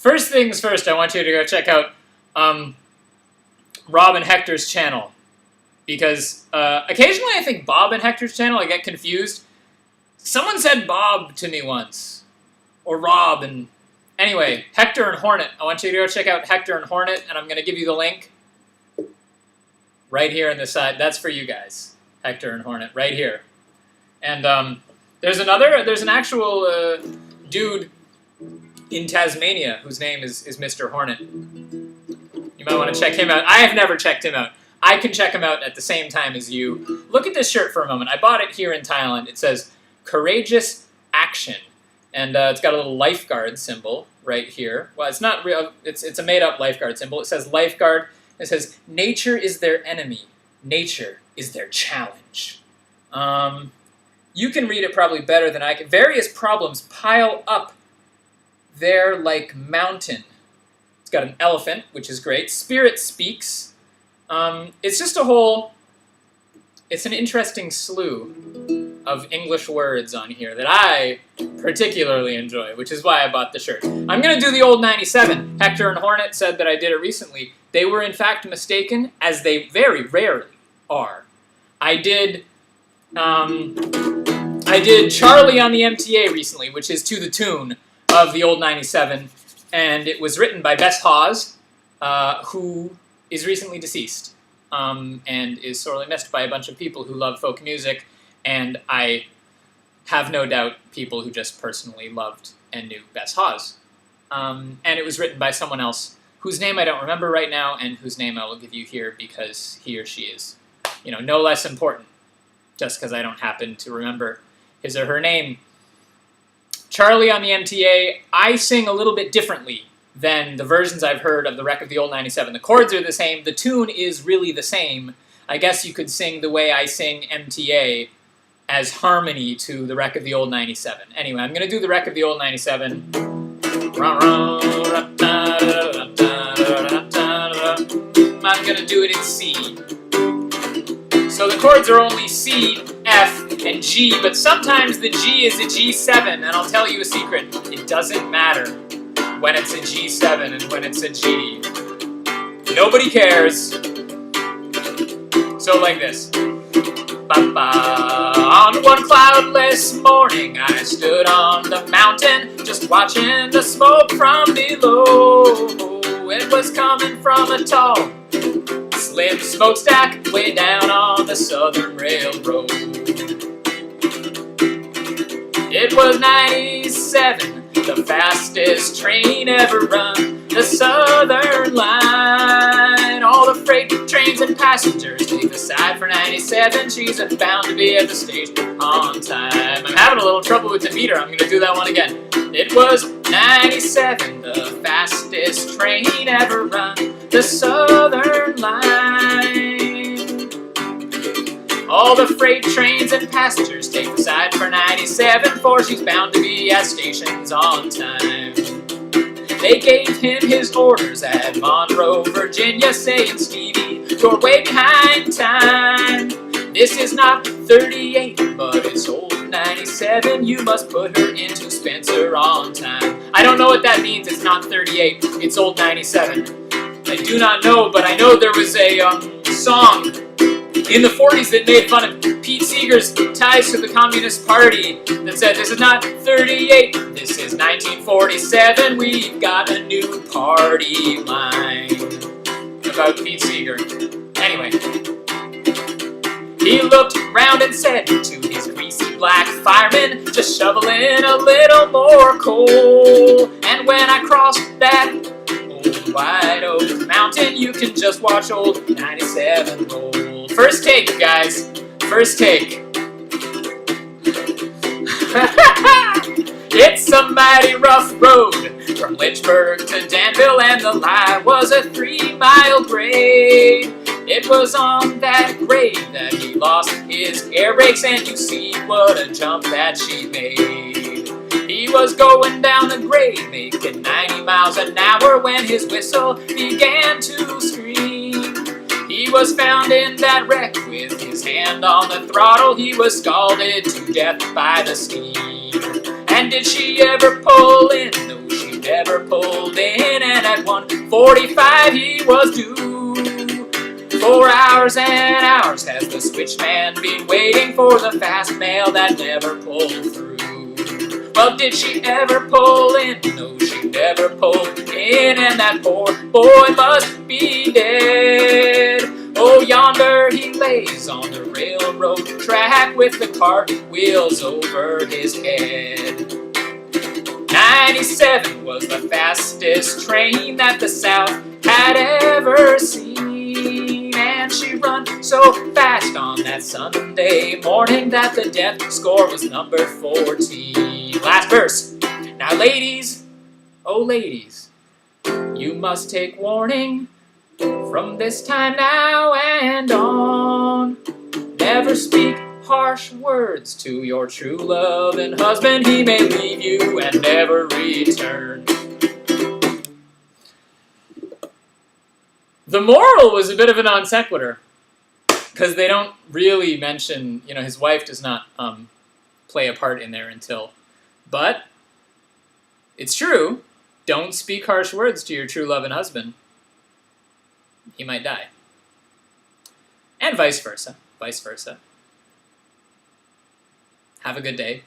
First things first, I want you to go check out Rob and Hector's channel. Because occasionally I think Bob and Hector's channel, I get confused. Someone said Bob to me once. Or Rob, and anyway, Hector and Hornet. I want you to go check out Hector and Hornet, and I'm going to give you the link right here on the side. That's for you guys, Hector and Hornet, right here. And there's an actual dude in Tasmania whose name is Mr. Hornet. You might want to check him out. I have never checked him out. I can check him out at the same time as you. Look at this shirt for a moment. I bought it here in Thailand. It says, Courageous Action. And it's got a little lifeguard symbol right here. Well, it's not real. It's a made-up lifeguard symbol. It says lifeguard. It says, nature is their enemy. Nature is their challenge. You can read it probably better than I can. Various problems pile up there like mountain. It's got an elephant, which is great. Spirit speaks. It's just a whole... It's an interesting slew of English words on here that I particularly enjoy, which is why I bought the shirt. I'm going to do the old 97. Hector and Hornet said that I did it recently. They were in fact mistaken, as they very rarely are. I did Charlie on the MTA recently, which is to the tune of the old 97, and it was written by Bess Hawes, who is recently deceased. And is sorely missed by a bunch of people who love folk music, and I have no doubt people who just personally loved and knew Bess Hawes. And it was written by someone else whose name I don't remember right now, and whose name I will give you here because he or she is, you know, no less important, just because I don't happen to remember his or her name. Charlie on the MTA, I sing a little bit differently than the versions I've heard of the Wreck of the Old 97. The chords are the same, the tune is really the same. I guess you could sing the way I sing MTA as harmony to the Wreck of the Old 97. Anyway, I'm going to do the Wreck of the Old 97. I'm going to do it in C. So the chords are only C, F, and G, but sometimes the G is a G7, and I'll tell you a secret. It doesn't matter when it's a G7 and when it's a G. Nobody cares. So like this. Ba-ba. On one cloudless morning, I stood on the mountain, just watching the smoke from below. It was coming from a tall, slim smokestack way down on the Southern Railroad. It was 97. The fastest train ever run, the Southern Line. All the freight trains and passengers take a side for 97. She's bound to be at the station on time. I'm having a little trouble with the meter. I'm going to do that one again. It was 97, the fastest train ever run, the Southern Line. All the freight trains and passengers take the side for 97, for she's bound to be at stations on time. They gave him his orders at Monroe, Virginia, saying, Stevie, you're way behind time. This is not 38, but it's old 97. You must put her into Spencer on time. I don't know what that means. It's not 38. It's old 97. I do not know, but I know there was a song in the 40s that made fun of Pete Seeger's ties to the Communist Party that said, this is not 38, this is 1947, we've got a new party line. About Pete Seeger. Anyway. He looked round and said to his greasy black fireman, just shovel in a little more coal. And when I crossed that old white oak mountain, you can just watch old 97 roll. First take, guys. First take. It's a mighty rough road from Lynchburg to Danville, and the line was a 3-mile grade. It was on that grade that he lost his air brakes, and you see what a jump that she made. He was going down the grade, making 90 miles an hour when his whistle began to scream. He was found in that wreck with his hand on the throttle. He was scalded to death by the steam. And did she ever pull in? No, she never pulled in. 45 he was due. 4 hours and hours has the switchman been waiting for the fast mail that never pulled through. Well, did she ever pull in? No, she never pulled in, and that poor boy must be dead. Oh, yonder he lays on the railroad track with the cart wheels over his head. 97 was the fastest train that the South had ever seen, and she run so fast on that Sunday morning that the death score was number 14. Last verse. Now ladies, oh ladies, you must take warning from this time now and on. Never speak harsh words to your true love and husband. He may leave you and never return. The moral was a bit of a non sequitur, because they don't really mention, his wife does not play a part in there until. But it's true. Don't speak harsh words to your true love and husband. He might die. And vice versa. Vice versa. Have a good day.